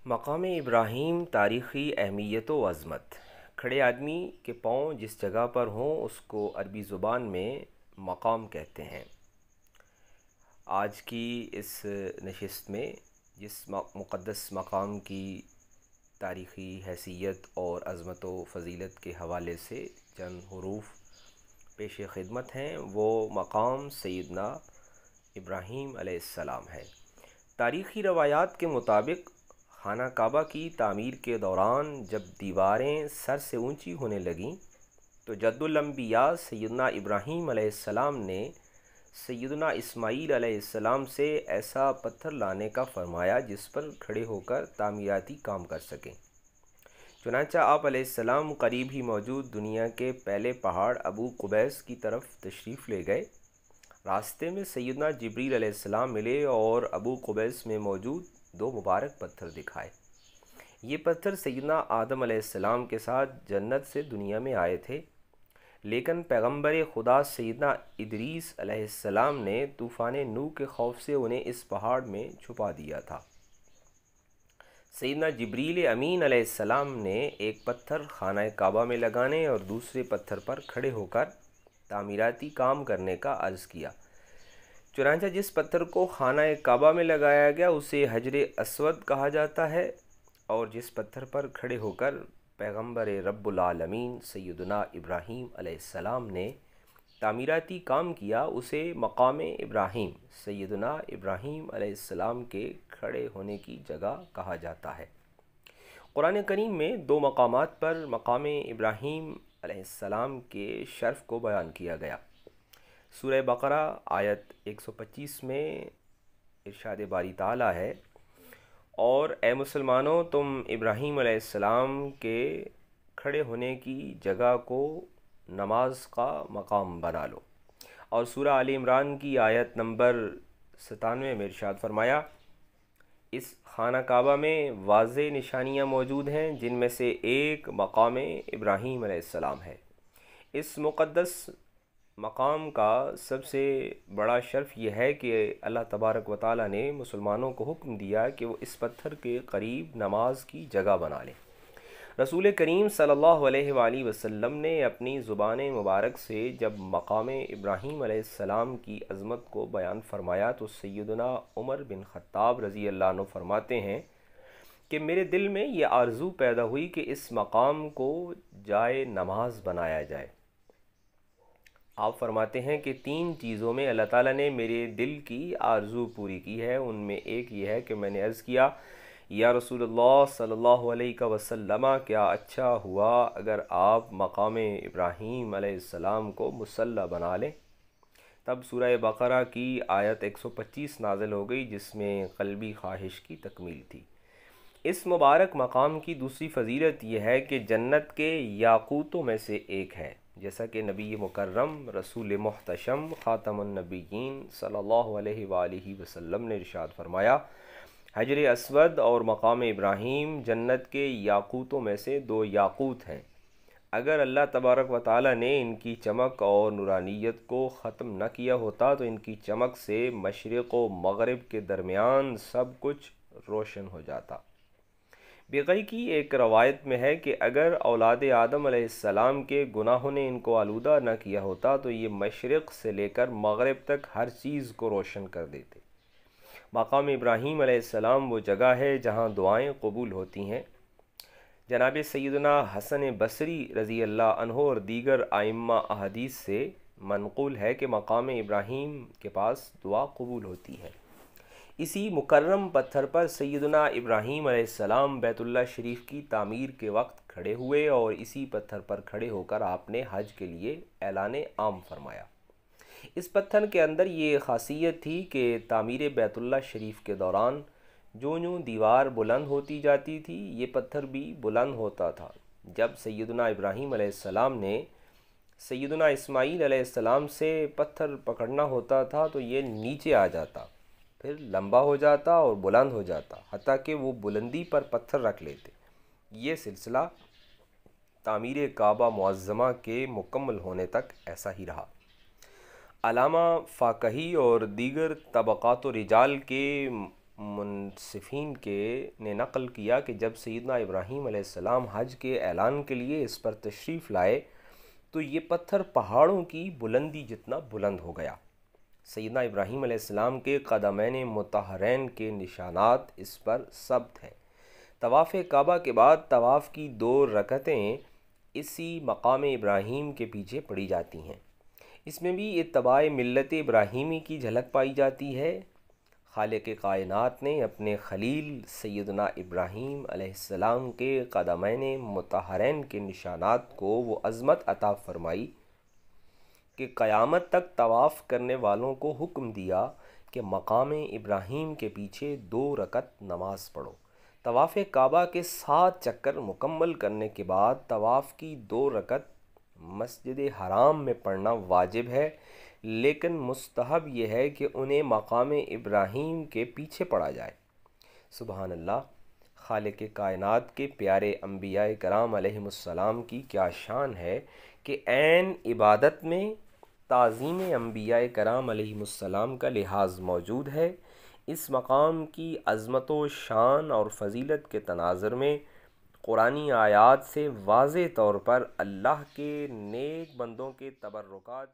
مقام ابراہیم تاریخی اہمیت و عظمت۔ کھڑے آدمی کے پاؤں جس جگہ پر ہوں اس کو عربی زبان میں مقام کہتے ہیں۔ آج کی اس نشست میں جس مقدس مقام کی تاریخی حیثیت اور عظمت و فضیلت کے حوالے سے چند حروف پیش خدمت ہیں، وہ مقام سیدنا ابراہیم علیہ السلام ہے۔ تاریخی روایات کے مطابق خانہ کعبہ کی تعمیر کے دوران جب دیواریں سر سے اونچی ہونے لگیں تو جد الانبیاء سیدنا ابراہیم علیہ السلام نے سیدنا اسماعیل علیہ السلام سے ایسا پتھر لانے کا فرمایا جس پر کھڑے ہو کر تعمیراتی کام کر سکیں۔ چنانچہ آپ علیہ السلام قریب ہی موجود دنیا کے پہلے پہاڑ ابو قبیس کی طرف تشریف لے گئے۔ راستے میں سیدنا جبریل علیہ السلام ملے اور ابو قبیس میں موجود دو مبارک پتھر دکھائے۔ یہ پتھر سیدنا آدم علیہ السلام کے ساتھ جنت سے دنیا میں آئے تھے، لیکن پیغمبر خدا سیدنا ادریس علیہ السلام نے طوفان نوح کے خوف سے انہیں اس پہاڑ میں چھپا دیا تھا۔ سیدنا جبریل امین علیہ السلام نے ایک پتھر خانہ کعبہ میں لگانے اور دوسرے پتھر پر کھڑے ہو کر تعمیراتی کام کرنے کا عرض کیا۔ چنانچہ جس پتھر کو خانہ کعبہ میں لگایا گیا اسے حجر اسود کہا جاتا ہے، اور جس پتھر پر کھڑے ہو کر پیغمبر رب العالمین سیدنا ابراہیم علیہ السلام نے تعمیراتی کام کیا اسے مقام ابراہیم سیدنا ابراہیم علیہ السلام کے کھڑے ہونے کی جگہ کہا جاتا ہے۔ قرآن کریم میں دو مقامات پر مقام ابراہیم علیہ السلام کے شرف کو بیان کیا گیا۔ سورہ بقرہ آیت 125 میں ارشاد باری تعالیٰ ہے، اور اے مسلمانوں تم ابراہیم علیہ السلام کے کھڑے ہونے کی جگہ کو نماز کا مقام بنا لو۔ اور سورہ آل عمران کی آیت نمبر 97 میں ارشاد فرمایا، اس خانہ کعبہ میں واضح نشانیاں موجود ہیں جن میں سے ایک مقام ابراہیم علیہ السلام ہے۔ اس مقدس مقام کا سب سے بڑا شرف یہ ہے کہ اللہ تبارک و تعالیٰ نے مسلمانوں کو حکم دیا کہ وہ اس پتھر کے قریب نماز کی جگہ بنا لیں۔ رسول کریم صلی اللہ علیہ وآلہ وسلم نے اپنی زبان مبارک سے جب مقام ابراہیم علیہ السلام کی عظمت کو بیان فرمایا تو سیدنا عمر بن خطاب رضی اللہ عنہ فرماتے ہیں کہ میرے دل میں یہ آرزو پیدا ہوئی کہ اس مقام کو جائے نماز بنایا جائے۔ آپ فرماتے ہیں کہ تین چیزوں میں اللہ تعالیٰ نے میرے دل کی آرزو پوری کی ہے۔ ان میں ایک یہ ہے کہ میں نے عرض کیا، یا رسول اللہ صلی اللہ علیہ وسلم، کیا اچھا ہوا اگر آپ مقام ابراہیم علیہ السلام کو مصلی بنا لیں۔ تب سورہ بقرہ کی آیت 125 نازل ہو گئی جس میں قلبی خواہش کی تکمیل تھی۔ اس مبارک مقام کی دوسری فضیلت یہ ہے کہ جنت کے یاقوتوں میں سے ایک ہے، جیسا کہ نبی مکرم رسول محتشم خاتم النبیین صلی اللہ علیہ وآلہ وسلم نے ارشاد فرمایا، حجر اسود اور مقام ابراہیم جنت کے یاقوتوں میں سے دو یاقوت ہیں۔ اگر اللہ تبارک و تعالیٰ نے ان کی چمک اور نورانیت کو ختم نہ کیا ہوتا تو ان کی چمک سے مشرق و مغرب کے درمیان سب کچھ روشن ہو جاتا۔ بغی کی ایک روایت میں ہے کہ اگر اولاد آدم علیہ السلام کے گناہوں نے ان کو آلودہ نہ کیا ہوتا تو یہ مشرق سے لے کر مغرب تک ہر چیز کو روشن کر دیتے۔ مقام ابراہیم علیہ السلام وہ جگہ ہے جہاں دعائیں قبول ہوتی ہیں۔ جناب سیدنا حسن بصری رضی اللہ عنہ اور دیگر ائمہ احادیث سے منقول ہے کہ مقام ابراہیم کے پاس دعا قبول ہوتی ہے۔ اسی مکرم پتھر پر سیدنا ابراہیم علیہ السلام بیت اللہ شریف کی تعمیر کے وقت کھڑے ہوئے اور اسی پتھر پر کھڑے ہو کر آپ نے حج کے لیے اعلان عام فرمایا۔ اس پتھر کے اندر یہ خاصیت تھی کہ تعمیر بیت اللہ شریف کے دوران جوں دیوار بلند ہوتی جاتی تھی یہ پتھر بھی بلند ہوتا تھا۔ جب سیدنا ابراہیم علیہ السلام نے سیدنا اسماعیل علیہ السلام سے پتھر پکڑنا ہوتا تھا تو یہ نیچے آ جاتا، پھر لمبا ہو جاتا اور بلند ہو جاتا، حتیٰ کہ وہ بلندی پر پتھر رکھ لیتے۔ یہ سلسلہ تعمیر کعبہ معظمہ کے مکمل ہونے تک ایسا ہی رہا۔ علامہ فاقہی اور دیگر طبقات و رجال کے منصفین کے نے نقل کیا کہ جب سیدنا ابراہیم علیہ السلام حج کے اعلان کے لیے اس پر تشریف لائے تو یہ پتھر پہاڑوں کی بلندی جتنا بلند ہو گیا۔ سیدنا ابراہیم علیہ السلام کے قدمین مطہرین کے نشانات اس پر ثبت ہیں۔ طواف کعبہ کے بعد طواف کی 2 رکعتیں اسی مقام ابراہیم کے پیچھے پڑھی جاتی ہیں۔ اس میں بھی اتباع ملت ابراہیمی کی جھلک پائی جاتی ہے۔ خالق کائنات نے اپنے خلیل سیدنا ابراہیم علیہ السلام کے قدمین مطہرین کے نشانات کو وہ عظمت عطا فرمائی کہ قیامت تک طواف کرنے والوں کو حکم دیا کہ مقام ابراہیم کے پیچھے 2 رکعت نماز پڑھو۔ طواف کعبہ کے 7 چکر مکمل کرنے کے بعد طواف کی 2 رکعت مسجد حرام میں پڑھنا واجب ہے، لیکن مستحب یہ ہے کہ انہیں مقام ابراہیم کے پیچھے پڑھا جائے۔ سبحان اللہ، خالق کائنات کے پیارے انبیاء کرام علیہم السلام کی کیا شان ہے کہ عین عبادت میں تعظیم انبیاء کرام علیہم السلام کا لحاظ موجود ہے۔ اس مقام کی عظمت و شان اور فضیلت کے تناظر میں قرآنی آیات سے واضح طور پر اللہ کے نیک بندوں کے تبرکات